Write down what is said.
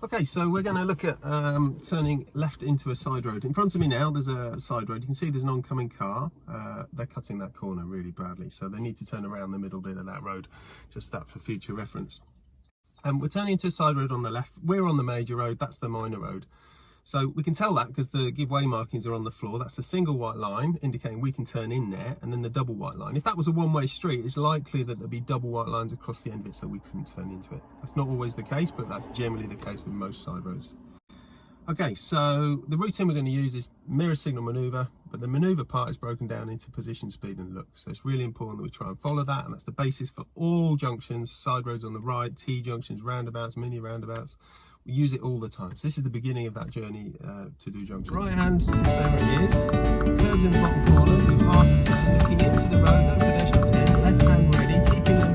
Okay, so we're going to look at turning left into a side road. In front of me now, there's a side road. You can see there's an oncoming car. They're cutting that corner really badly, so they need to turn around the middle bit of that road. Just that for future reference. We're turning into a side road on the left. We're on the major road, that's the minor road. So we can tell that because the give way markings are on the floor. That's a single white line indicating we can turn in there, and then the double white line. If that was a one-way street, it's likely that there'd be double white lines across the end of it, so we couldn't turn into it. That's not always the case, but that's generally the case with most side roads. Okay, so the routine we're going to use is mirror signal manoeuvre, but the manoeuvre part is broken down into position, speed and look. So it's really important that we try and follow that, and that's the basis for all junctions, side roads on the right, T junctions, roundabouts, mini roundabouts. We use it all the time. So this is the beginning of that journey to do junctions. Right hand, just stay where it is. Curbs in the bottom corner, do half a turn, looking into the road, no pedestrian turn, left hand ready, keeping the